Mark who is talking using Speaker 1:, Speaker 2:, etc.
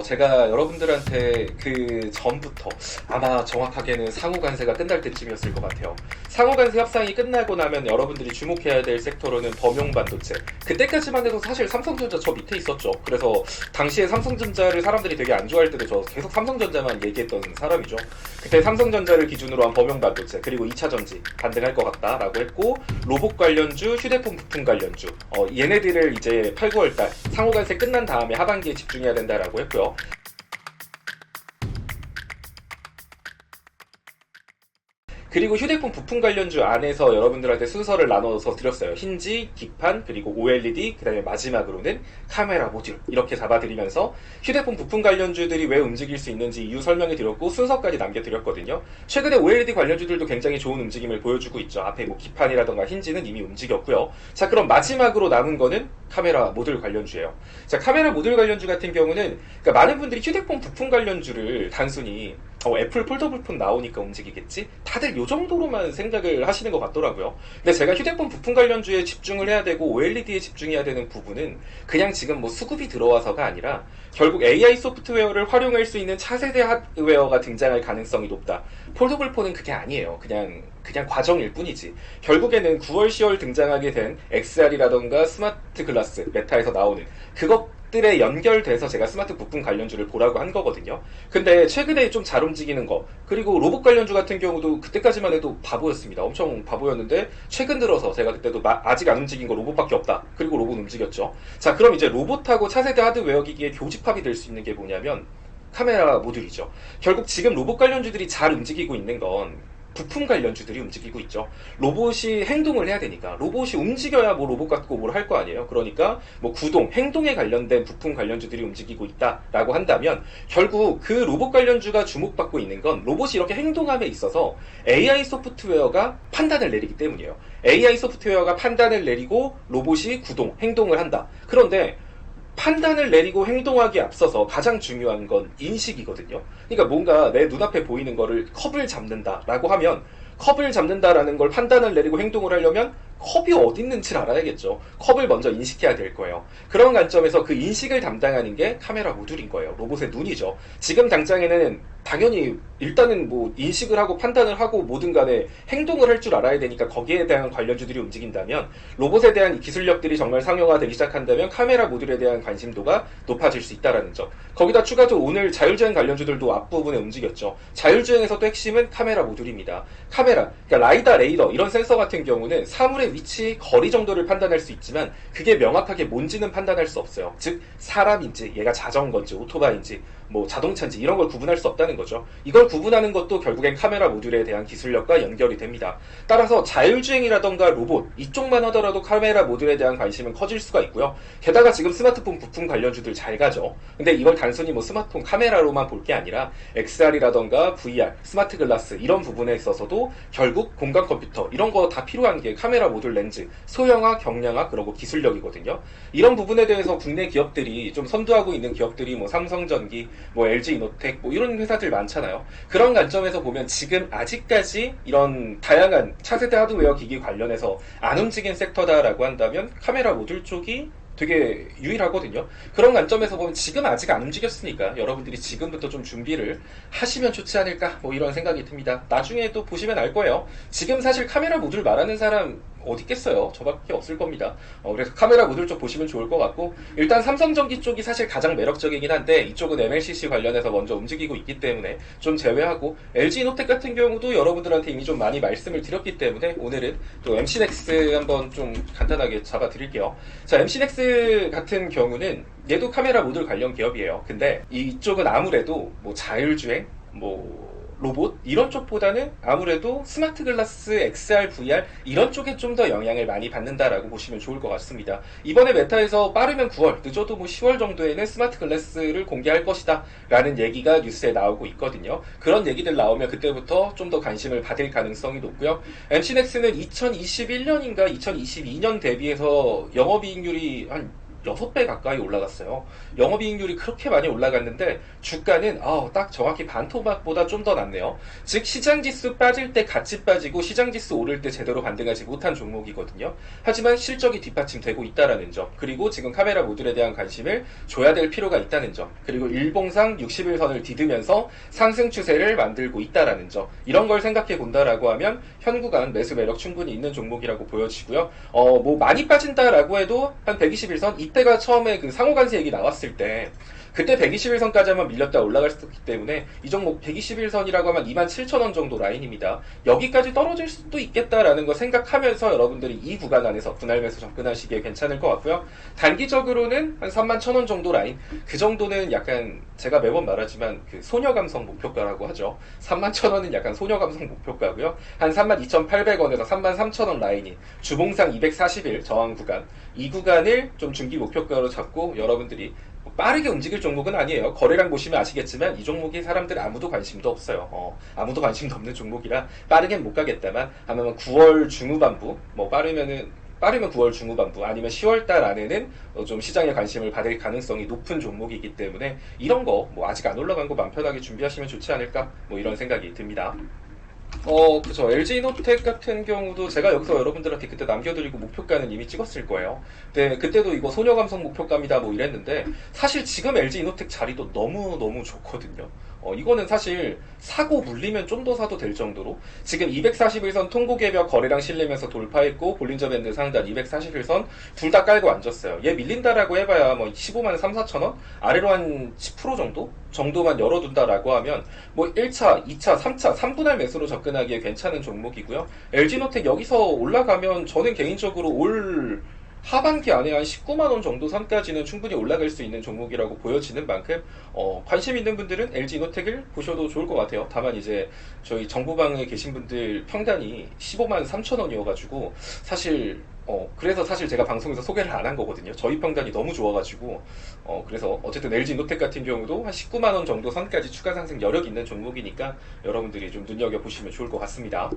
Speaker 1: 제가 여러분들한테 그 전부터 아마 정확하게는 상호간세가 끝날 때쯤이었을 것 같아요. 상호간세 협상이 끝나고 나면 여러분들이 주목해야 될 섹터로는 범용반도체. 그때까지만 해도 사실 삼성전자 저 밑에 있었죠. 그래서 당시에 삼성전자를 사람들이 되게 안 좋아할 때도 저 계속 삼성전자만 얘기했던 사람이죠. 그때 삼성전자를 기준으로 한 범용반도체 그리고 2차전지 반등할 것 같다라고 했고, 로봇 관련주, 휴대폰 부품 관련주 얘네들을 이제 8, 9월달 상호간세 끝난 다음에 하반기에 집중해야 된다라고 했고요. 그리고 휴대폰 부품 관련주 안에서 여러분들한테 순서를 나눠서 드렸어요. 힌지, 기판, 그리고 OLED, 그 다음에 마지막으로는 카메라 모듈 이렇게 잡아드리면서 휴대폰 부품 관련주들이 왜 움직일 수 있는지 이유 설명해 드렸고 순서까지 남겨드렸거든요. 최근에 OLED 관련주들도 굉장히 좋은 움직임을 보여주고 있죠. 앞에 뭐 기판이라던가 힌지는 이미 움직였고요. 자, 그럼 마지막으로 남은 거는 카메라 모듈 관련주예요. 자, 카메라 모듈 관련주 같은 경우는 그러니까 많은 분들이 휴대폰 부품 관련주를 단순히 애플 폴더블 폰 나오니까 움직이겠지? 다들 요 정도로만 생각을 하시는 것 같더라고요. 근데 제가 휴대폰 부품 관련주에 집중을 해야 되고 OLED에 집중해야 되는 부분은 그냥 지금 뭐 수급이 들어와서가 아니라 결국 AI 소프트웨어를 활용할 수 있는 차세대 하드웨어가 등장할 가능성이 높다. 폴더블 폰은 그게 아니에요. 그냥 과정일 뿐이지. 결국에는 9월, 10월 등장하게 된 XR이라던가 스마트 글라스, 메타에서 나오는 그것들에 연결돼서 제가 스마트 부품 관련주를 보라고 한 거거든요. 근데 최근에 좀 잘 움직이는 거, 그리고 로봇 관련주 같은 경우도 그때까지만 해도 바보였습니다. 엄청 바보였는데 최근 들어서 제가 그때도 아직 안 움직인 거 로봇밖에 없다. 그리고 로봇 움직였죠. 자, 그럼 이제 로봇하고 차세대 하드웨어 기기의 교집합이 될 수 있는 게 뭐냐면 카메라 모듈이죠. 결국 지금 로봇 관련주들이 잘 움직이고 있는 건 부품 관련주들이 움직이고 있죠. 로봇이 행동을 해야 되니까, 로봇이 움직여야 뭐 로봇 같고 뭘 할 거 아니에요. 그러니까 뭐 구동, 행동에 관련된 부품 관련주들이 움직이고 있다라고 한다면 결국 그 로봇 관련주가 주목받고 있는 건 로봇이 이렇게 행동함에 있어서 AI 소프트웨어가 판단을 내리기 때문이에요. AI 소프트웨어가 판단을 내리고 로봇이 구동, 행동을 한다. 그런데 판단을 내리고 행동하기에 앞서서 가장 중요한 건 인식이거든요. 그러니까 뭔가 내 눈앞에 보이는 거를 컵을 잡는다라고 하면 컵을 잡는다라는 걸 판단을 내리고 행동을 하려면 컵이 어디 있는지를 알아야겠죠. 컵을 먼저 인식해야 될 거예요. 그런 관점에서 그 인식을 담당하는 게 카메라 모듈인 거예요. 로봇의 눈이죠. 지금 당장에는 당연히 일단은 뭐 인식을 하고 판단을 하고 뭐든 간에 행동을 할 줄 알아야 되니까 거기에 대한 관련주들이 움직인다면, 로봇에 대한 기술력들이 정말 상용화되기 시작한다면 카메라 모듈에 대한 관심도가 높아질 수 있다는 점. 거기다 추가적으로 오늘 자율주행 관련주들도 앞부분에 움직였죠. 자율주행에서도 핵심은 카메라 모듈입니다. 카메라, 그러니까 라이다, 레이더 이런 센서 같은 경우는 사물의 위치, 거리 정도를 판단할 수 있지만 그게 명확하게 뭔지는 판단할 수 없어요. 즉 사람인지, 얘가 자전거인지 오토바이인지 뭐 자동차인지 이런 걸 구분할 수 없다는 거죠. 이걸 구분하는 것도 결국엔 카메라 모듈에 대한 기술력과 연결이 됩니다. 따라서 자율주행이라던가 로봇 이쪽만 하더라도 카메라 모듈에 대한 관심은 커질 수가 있고요. 게다가 지금 스마트폰 부품 관련주들 잘 가죠. 근데 이걸 단순히 뭐 스마트폰 카메라로만 볼 게 아니라 XR이라던가 VR, 스마트 글라스 이런 부분에 있어서도 결국 공간 컴퓨터 이런 거 다 필요한 게 카메라 모듈 렌즈, 소형화, 경량화, 그리고 기술력이거든요. 이런 부분에 대해서 국내 기업들이 좀 선두하고 있는 기업들이 뭐 삼성전기, 뭐 LG이노텍 뭐 이런 회사들 많잖아요. 그런 관점에서 보면 지금 아직까지 이런 다양한 차세대 하드웨어 기기 관련해서 안 움직인 섹터다라고 한다면 카메라 모듈 쪽이 되게 유일하거든요. 그런 관점에서 보면 지금 아직 안 움직였으니까 여러분들이 지금부터 좀 준비를 하시면 좋지 않을까 뭐 이런 생각이 듭니다. 나중에 또 보시면 알 거예요. 지금 사실 카메라 모듈 말하는 사람 어디 있겠어요? 저밖에 없을 겁니다. 그래서 카메라 모듈 쪽 보시면 좋을 것 같고, 일단 삼성전기 쪽이 사실 가장 매력적이긴 한데 이쪽은 MLCC 관련해서 먼저 움직이고 있기 때문에 좀 제외하고, LG이노텍 같은 경우도 여러분들한테 이미 좀 많이 말씀을 드렸기 때문에 오늘은 또 MC넥스 한번 좀 간단하게 잡아드릴게요. 자, MC넥스 같은 경우는 얘도 카메라 모듈 관련 기업이에요. 근데 이쪽은 아무래도 뭐 자율주행, 뭐 로봇 이런 쪽보다는 아무래도 스마트 글라스, XR, VR 이런 쪽에 좀 더 영향을 많이 받는다라고 보시면 좋을 것 같습니다. 이번에 메타에서 빠르면 9월, 늦어도 뭐 10월 정도에는 스마트 글라스를 공개할 것이다 라는 얘기가 뉴스에 나오고 있거든요. 그런 얘기들 나오면 그때부터 좀 더 관심을 받을 가능성이 높고요. MC넥스는 2021년인가 2022년 대비해서 영업이익률이 한 6배 가까이 올라갔어요. 영업이익률이 그렇게 많이 올라갔는데 주가는 딱 정확히 반토막보다 좀 더 낮네요. 즉 시장지수 빠질 때 같이 빠지고 시장지수 오를 때 제대로 반등하지 못한 종목이거든요. 하지만 실적이 뒷받침되고 있다는 점, 그리고 지금 카메라 모듈에 대한 관심을 줘야 될 필요가 있다는 점, 그리고 일봉상 60일선을 디드면서 상승 추세를 만들고 있다는 점, 이런 걸 생각해 본다라고 하면 현 구간 매수 매력 충분히 있는 종목이라고 보여지고요. 뭐 많이 빠진다라고 해도 한 121선, 이때가 처음에 그 상호관세 얘기 나왔을 때 그때 121선까지 한번 밀렸다 올라갈 수 있기 때문에 이 종목 121선이라고 하면 27,000원 정도 라인입니다. 여기까지 떨어질 수도 있겠다라는 거 생각하면서 여러분들이 이 구간 안에서 분할 매수 접근하시기에 괜찮을 것 같고요. 단기적으로는 한 31,000원 정도 라인, 그 정도는 약간 제가 매번 말하지만 그 소녀감성 목표가라고 하죠. 31,000원은 약간 소녀감성 목표가고요. 한 32,800원에서 33,000원 라인이 주봉상 240일 저항 구간, 이 구간을 좀 중기 목표가로 잡고 여러분들이 빠르게 움직일 종목은 아니에요. 거래량 보시면 아시겠지만 이 종목이 사람들 아무도 관심도 없어요. 아무도 관심도 없는 종목이라 빠르게는 못 가겠다만 아마 9월 중후반부, 뭐 빠르면 9월 중후반부 아니면 10월달 안에는 좀 시장에 관심을 받을 가능성이 높은 종목이기 때문에 이런 거 뭐 아직 안 올라간 거 마음 편하게 준비하시면 좋지 않을까, 뭐 이런 생각이 듭니다. 그죠. LG이노텍 같은 경우도 제가 여기서 여러분들한테 그때 남겨드리고 목표가는 이미 찍었을 거예요. 근데 그때도 이거 소녀감성 목표가입니다 뭐 이랬는데 사실 지금 LG이노텍 자리도 너무너무 좋거든요. 이거는 사실 사고 물리면 좀 더 사도 될 정도로 지금 241선 통곡개벽 거래량 실리면서 돌파했고 볼린저 밴드 상단 241선 둘 다 깔고 앉았어요. 얘 밀린다라고 해봐야 뭐 15만 3, 4천원? 아래로 한 10% 정도만 열어둔다라고 하면 뭐 1차, 2차, 3차, 3분할 매수로 접근하기에 괜찮은 종목이고요. LG노텍 여기서 올라가면 저는 개인적으로 올 하반기 안에 한 19만원 정도 선까지는 충분히 올라갈 수 있는 종목이라고 보여지는 만큼 관심 있는 분들은 LG이노텍을 보셔도 좋을 것 같아요. 다만 이제 저희 정보방에 계신 분들 평단이 15만 3천원이어가지고 사실 그래서 사실 제가 방송에서 소개를 안 한 거거든요. 저희 평단이 너무 좋아가지고 그래서 어쨌든 LG이노텍 같은 경우도 한 19만원 정도 선까지 추가 상승 여력 있는 종목이니까 여러분들이 좀 눈여겨보시면 좋을 것 같습니다.